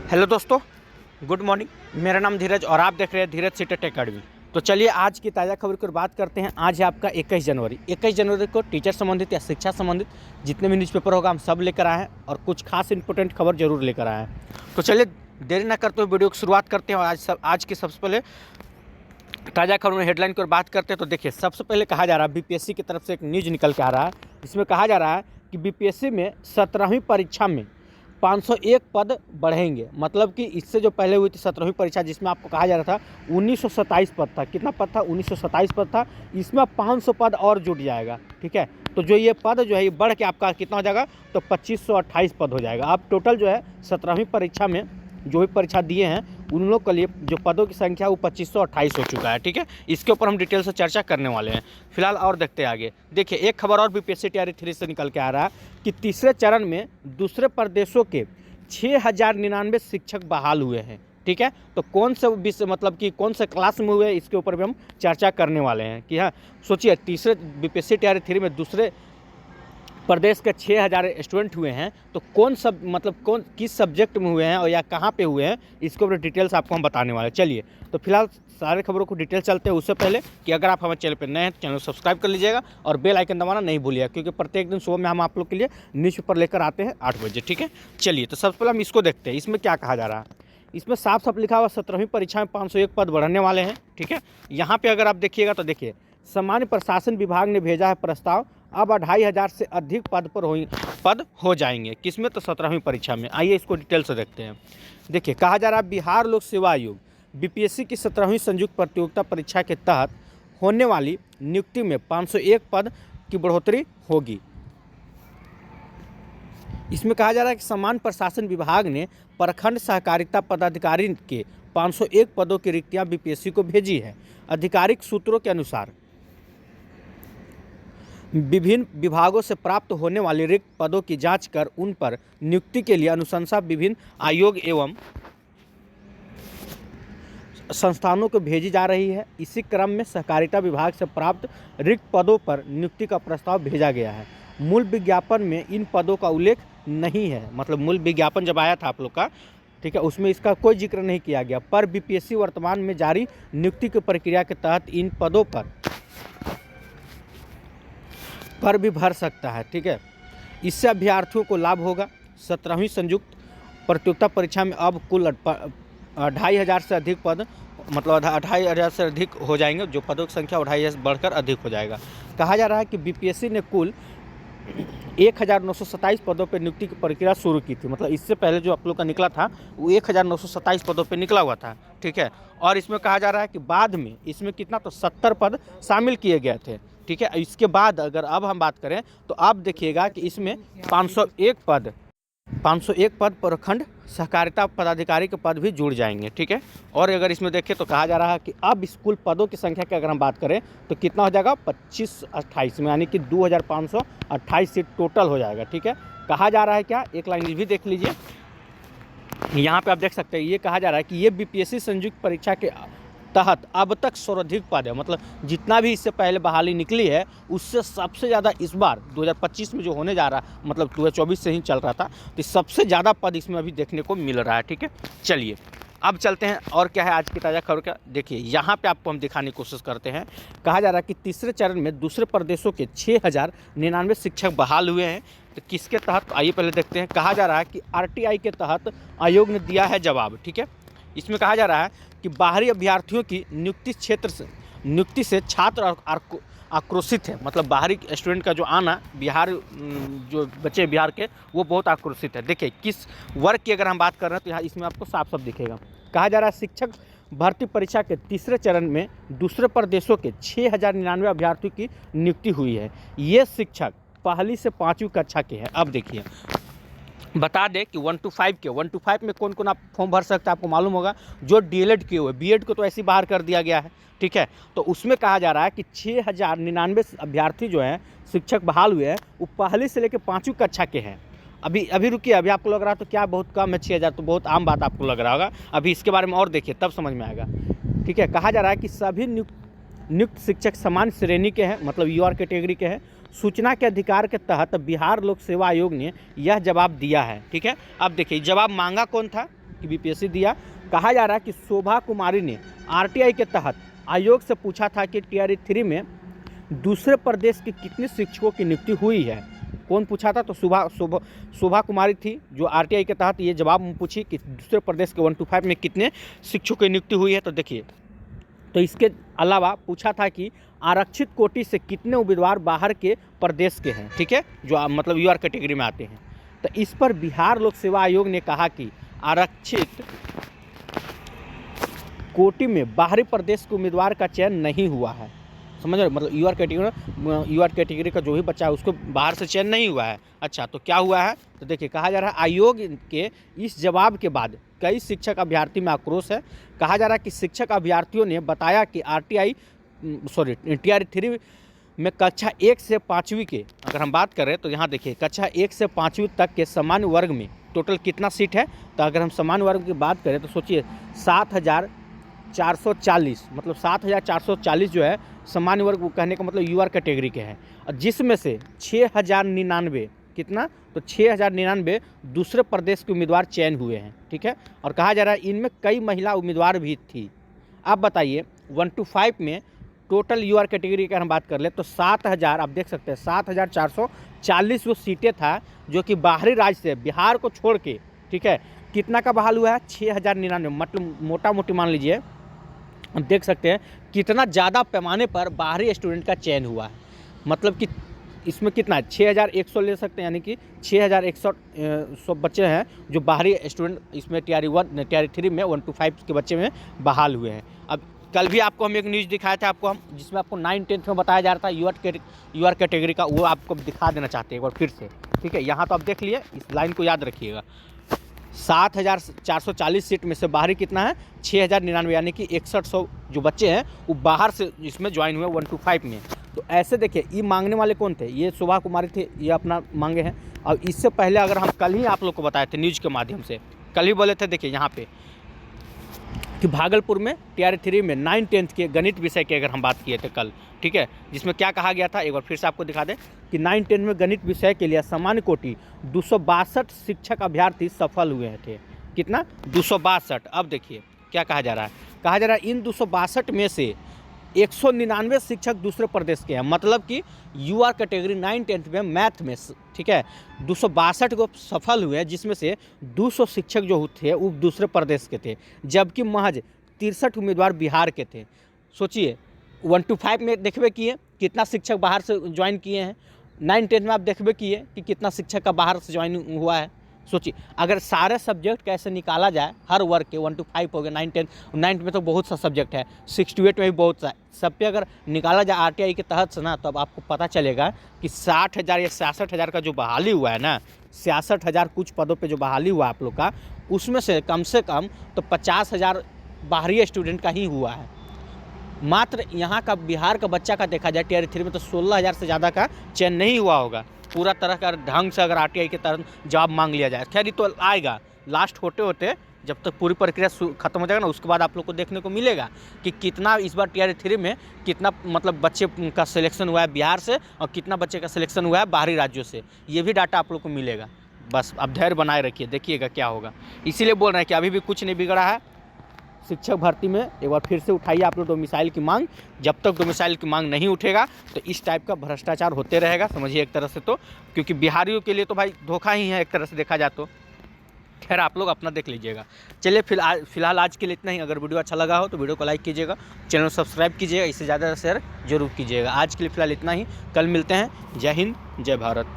Hello दोस्तों, good morning. मेरा नाम धीरज और आप देख रहे हैं धीरज सीटेट अकेडमी। तो चलिए आज की ताज़ा खबर की ओर बात करते हैं। आज है आपका 21 जनवरी। 21 जनवरी को टीचर संबंधित या शिक्षा संबंधित जितने भी न्यूज़पेपर होगा हम सब लेकर आए हैं और कुछ खास इंपॉर्टेंट खबर जरूर लेकर आए हैं। तो चलिए देरी ना करते हुए वीडियो की शुरुआत करते हैं। और आज की सबसे पहले ताज़ा खबर में हेडलाइन की ओर बात करते हैं। तो देखिए, सबसे पहले कहा जा रहा है बीपीएससी की तरफ से एक न्यूज़ निकल के आ रहा है। इसमें कहा जा रहा है कि बीपीएससी में 17वीं परीक्षा में 501 पद बढ़ेंगे। मतलब कि इससे जो पहले हुई थी 17वीं परीक्षा जिसमें आपको कहा जा रहा था 1927 पद था। कितना पद था? 1927 पद था। इसमें 500 पद और जुड़ जाएगा। ठीक है, तो जो ये पद जो है ये बढ़ के आपका कितना हो जाएगा? तो 2528 पद हो जाएगा। अब टोटल जो है 17वीं परीक्षा में जो भी परीक्षा दिए हैं उन लोग के लिए जो पदों की संख्या वो 2528 हो चुका है। ठीक है, इसके ऊपर हम डिटेल से चर्चा करने वाले हैं। फिलहाल और देखते हैं आगे। देखिए, एक खबर और बीपीएससी तैयारी 3 से निकल के आ रहा है कि तीसरे चरण में दूसरे प्रदेशों के 6099 शिक्षक बहाल हुए हैं। ठीक है, तो कौन से विषय मतलब कि कौन से क्लास में हुए इसके ऊपर भी हम चर्चा करने वाले हैं। कि हाँ, सोचिए तीसरे बीपीएससी तैयारी 3 में दूसरे प्रदेश के 6000 स्टूडेंट हुए हैं। तो कौन सब मतलब कौन किस सब्जेक्ट में हुए हैं और या कहाँ पे हुए हैं इसके ऊपर डिटेल्स आपको हम बताने वाले हैं। चलिए तो फिलहाल सारे खबरों को डिटेल चलते हैं। उससे पहले कि अगर आप हमारे चैनल पर नए हैं तो चैनल को सब्सक्राइब कर लीजिएगा और बेल आइकन दबाना नहीं भूलिएगा, क्योंकि प्रत्येक दिन सुबह में हम आप लोग के लिए न्यूज़पेपर लेकर आते हैं 8 बजे। ठीक है, चलिए तो सबसे पहले हम इसको देखते हैं। इसमें क्या कहा जा रहा है? इसमें साफ साफ लिखा हुआ 17वीं परीक्षा में 501 पद बढ़ने वाले हैं। ठीक है, यहाँ पे अगर आप देखिएगा तो देखिए, सामान्य प्रशासन विभाग ने भेजा है प्रस्ताव। अब 2500 से अधिक पद हो जाएंगे। किसमें? तो 17वीं परीक्षा में। आइए इसको डिटेल से देखते हैं। देखिए, कहा जा रहा है बिहार लोक सेवा आयोग बीपीएससी की 17वीं संयुक्त प्रतियोगिता परीक्षा के तहत होने वाली नियुक्ति में 501 पद की बढ़ोतरी होगी। इसमें कहा जा रहा है कि समान प्रशासन विभाग ने प्रखंड सहकारिता पदाधिकारी के 501 पदों की रिक्तियां बीपीएससी को भेजी है। आधिकारिक सूत्रों के अनुसार विभिन्न विभागों से प्राप्त होने वाले रिक्त पदों की जांच कर उन पर नियुक्ति के लिए अनुशंसा विभिन्न आयोग एवं संस्थानों को भेजी जा रही है। इसी क्रम में सहकारिता विभाग से प्राप्त रिक्त पदों पर नियुक्ति का प्रस्ताव भेजा गया है। मूल विज्ञापन में इन पदों का उल्लेख नहीं है। मतलब मूल विज्ञापन जब आया था आप लोग का, ठीक है, उसमें इसका कोई जिक्र नहीं किया गया। पर बीपीएससी वर्तमान में जारी नियुक्ति की प्रक्रिया के तहत इन पदों पर भी भर सकता है। ठीक है, इससे अभ्यर्थियों को लाभ होगा। 17वीं संयुक्त प्रतियोगिता परीक्षा में अब कुल 2500 से अधिक पद मतलब 2500 से अधिक हो जाएंगे। जो पदों की संख्या 2500 से बढ़कर अधिक हो जाएगा। कहा जा रहा है कि बीपीएससी ने कुल 1927 पदों पर नियुक्ति की प्रक्रिया शुरू की थी। मतलब इससे पहले जो आप लोग का निकला था वो 1927 पदों पर निकला हुआ था। ठीक है, और इसमें कहा जा रहा है कि बाद में इसमें कितना तो 70 पद शामिल किए गए थे। ठीक है, इसके बाद अगर अब हम बात करें तो आप देखिएगा कि इसमें 501 पद प्रखंड सहकारिता पदाधिकारी के पद भी जुड़ जाएंगे। ठीक है, और अगर इसमें देखें तो कहा जा रहा है कि अब स्कूल पदों की संख्या की अगर हम बात करें तो कितना हो जाएगा? 2528 में, यानी कि 2528 सीट टोटल हो जाएगा। ठीक है, कहा जा रहा है क्या, एक लाइन भी देख लीजिए। यहाँ पे आप देख सकते हैं, ये कहा जा रहा है कि ये बीपीएससी संयुक्त परीक्षा के तहत अब तक सर्वाधिक पद है। मतलब जितना भी इससे पहले बहाली निकली है उससे सबसे ज़्यादा इस बार 2025 में जो होने जा रहा, मतलब 2024 से ही चल रहा था, तो सबसे ज़्यादा पद इसमें अभी देखने को मिल रहा है। ठीक है, चलिए अब चलते हैं और क्या है आज की ताज़ा खबर का। देखिए, यहाँ पे आपको हम दिखाने की कोशिश करते हैं। कहा जा रहा है कि तीसरे चरण में दूसरे प्रदेशों के 6099 शिक्षक बहाल हुए हैं। तो किसके तहत? आइए पहले देखते हैं। कहा जा रहा है कि आरटीआई के तहत आयोग ने दिया है जवाब। ठीक है, इसमें कहा जा रहा है कि बाहरी अभ्यर्थियों की नियुक्ति से छात्र आक्रोशित है। मतलब बाहरी स्टूडेंट का जो आना बिहार जो बच्चे बिहार के वो बहुत आक्रोशित है। देखिए, किस वर्ग की अगर हम बात कर रहे हैं तो यहाँ इसमें आपको साफ साफ दिखेगा। कहा जा रहा है शिक्षक भर्ती परीक्षा के तीसरे चरण में दूसरे प्रदेशों के 6099 अभ्यर्थियों की नियुक्ति हुई है। ये शिक्षक पहली से 5वीं कक्षा के हैं। अब देखिए, बता दें कि 1 to 5 में कौन कौन आप फॉर्म भर सकते हैं आपको मालूम होगा। जो डीएलएड किए हुए, बीएड को तो ऐसे ही बाहर कर दिया गया है। ठीक है, तो उसमें कहा जा रहा है कि 6099 अभ्यर्थी जो हैं शिक्षक बहाल हुए हैं वो पहली से लेकर 5वीं कक्षा के हैं। अभी रुकिए, अभी आपको लग रहा है तो क्या बहुत कम है 6000, तो बहुत आम बात आपको लग रहा होगा। अभी इसके बारे में और देखिए तब समझ में आएगा। ठीक है, कहा जा रहा है कि सभी नियुक्त शिक्षक समान श्रेणी के हैं, मतलब यूआर कैटेगरी के हैं। सूचना के अधिकार के तहत बिहार लोक सेवा आयोग ने यह जवाब दिया है। ठीक है, अब देखिए जवाब मांगा कौन था? की बीपीएससी दिया। कहा जा रहा है कि शोभा कुमारी ने आरटीआई के तहत आयोग से पूछा था कि टीआरई 3 में दूसरे प्रदेश के कितने शिक्षकों की नियुक्ति हुई है। कौन पूछा था? तो शोभा कुमारी थी जो आरटीआई के तहत ये जवाब पूछी कि दूसरे प्रदेश के 1 to 5 में कितने शिक्षकों की नियुक्ति हुई है। तो देखिए, तो इसके अलावा पूछा था कि आरक्षित कोटि से कितने उम्मीदवार बाहर के प्रदेश के हैं, ठीक है, जो मतलब यूआर कैटेगरी में आते हैं। तो इस पर बिहार लोक सेवा आयोग ने कहा कि आरक्षित कोटि में बाहरी प्रदेश के उम्मीदवार का चयन नहीं हुआ है। समझ रहे, मतलब यूआर कैटेगरी का जो भी बच्चा है उसको बाहर से चयन नहीं हुआ है। अच्छा, तो क्या हुआ है? तो देखिए, कहा जा रहा है आयोग के इस जवाब के बाद कई शिक्षक अभ्यर्थी में आक्रोश है। कहा जा रहा है कि शिक्षक अभ्यर्थियों ने बताया कि टीआरई 3 में कक्षा 1 से 5वीं के अगर हम बात करें तो यहाँ देखिए, कक्षा 1 से 5वीं तक के सामान्य वर्ग में टोटल कितना सीट है। तो अगर हम सामान्य वर्ग की बात करें तो सोचिए 7,440, मतलब 7,440 जो है सामान्य वर्ग, वो कहने का मतलब यूआर कैटेगरी के हैं, और जिसमें से 6,099 कितना, तो 6,099 दूसरे प्रदेश के उम्मीदवार चयन हुए हैं, ठीक है। और कहा जा रहा है इनमें कई महिला उम्मीदवार भी थी। अब बताइए 1 to 5 में टोटल यूआर कैटेगरी की अगर हम बात कर ले तो 7,000, आप देख सकते हैं 7,440 वो सीटें था जो कि बाहरी राज्य से, बिहार को छोड़ के, ठीक है, कितना का बहाल हुआ है? 6,099, मतलब मोटा मोटी मान लीजिए, हम देख सकते हैं कितना ज़्यादा पैमाने पर बाहरी स्टूडेंट का चयन हुआ है। मतलब कि इसमें कितना है, 6,100 ले सकते हैं, यानी कि 6,100 बच्चे हैं जो बाहरी स्टूडेंट इसमें टीआरई 3 में 1 to 5 के बच्चे में बहाल हुए हैं। अब कल भी आपको हम एक न्यूज़ दिखाया था आपको, हम जिसमें आपको 9-10 में बताया जा रहा था यूआर कैटेगरी का, वो आपको दिखा देना चाहते हैं एक बार फिर से, ठीक है। यहाँ तो आप देख लिए, इस लाइन को याद रखिएगा। 7,440 सीट में से बाहरी कितना है? 6,099, यानी कि 6100 जो बच्चे हैं वो बाहर से इसमें ज्वाइन हुए 1 to 5 में। तो ऐसे देखिए, ये मांगने वाले कौन थे? ये शोभा कुमारी थे, ये अपना मांगे हैं। और इससे पहले अगर हम कल ही आप लोग को बताए थे न्यूज़ के माध्यम से, कल ही बोले थे, देखिए यहाँ पे कि भागलपुर में टीआरई 3 में 9-10 के गणित विषय की अगर हम बात किए थे कल, ठीक है, जिसमें क्या कहा गया था एक बार फिर से आपको दिखा दें कि 9-10 में गणित विषय के लिए सामान्य कोटि 262 शिक्षक अभ्यर्थी सफल हुए थे। कितना? 262। अब देखिए क्या कहा जा रहा है, कहा जा रहा है इन 262 में से 199 शिक्षक दूसरे प्रदेश के हैं। मतलब कि यूआर कैटेगरी 9-10 में मैथ में, ठीक है, 262 को सफल हुए, जिसमें से 200 शिक्षक जो थे वो दूसरे प्रदेश के थे, जबकि महज 63 उम्मीदवार बिहार के थे। सोचिए 1 to 5 में देखबे किए कितना शिक्षक बाहर से ज्वाइन किए हैं, 9-10 में आप देखबे किए कि कितना शिक्षक का बाहर से ज्वाइन हुआ है। सोचिए अगर सारे सब्जेक्ट कैसे निकाला जाए, हर वर्ग के 1 to 5 हो गए, 9-10, 9 में तो बहुत सा सब्जेक्ट है, 6 to 8 में भी बहुत सा, सब पे अगर निकाला जाए आरटीआई के तहत से ना, तो अब आपको पता चलेगा कि 60,000 या 66,000 का जो बहाली हुआ है ना, 66,000 कुछ पदों पे जो बहाली हुआ आप लोग का, उसमें से कम तो 50,000 बाहरी स्टूडेंट का ही हुआ है। मात्र यहाँ का बिहार का बच्चा का देखा जाए टीआरई 3 में तो 16,000 से ज़्यादा का चयन नहीं हुआ होगा। पूरा तरह का ढंग से अगर आरटीआई के तहत जवाब मांग लिया जाए, खैर ये तो आएगा लास्ट होते होते, जब तक पूरी प्रक्रिया खत्म हो जाएगा ना, उसके बाद आप लोग को देखने को मिलेगा कि कितना इस बार टीआरई 3 में कितना मतलब बच्चे का सिलेक्शन हुआ है बिहार से और कितना बच्चे का सिलेक्शन हुआ है बाहरी राज्यों से। ये भी डाटा आप लोग को मिलेगा। बस अब धैर्य बनाए रखिए, देखिएगा क्या होगा। इसीलिए बोल रहे हैं कि अभी भी कुछ नहीं बिगड़ा है। शिक्षक भर्ती में एक बार फिर से उठाइए आप लोग डोमिसाइल की मांग। जब तक डोमिसाइल की मांग नहीं उठेगा तो इस टाइप का भ्रष्टाचार होते रहेगा, समझिए एक तरह से, तो क्योंकि बिहारियों के लिए तो भाई धोखा ही है एक तरह से देखा जाए तो। खैर आप लोग अपना देख लीजिएगा। चलिए फिलहाल आज के लिए इतना ही। अगर वीडियो अच्छा लगा हो तो वीडियो को लाइक कीजिएगा, चैनल को सब्सक्राइब कीजिएगा, इससे ज़्यादा शेयर जरूर कीजिएगा। आज के लिए फिलहाल इतना ही, कल मिलते हैं। जय हिंद, जय भारत।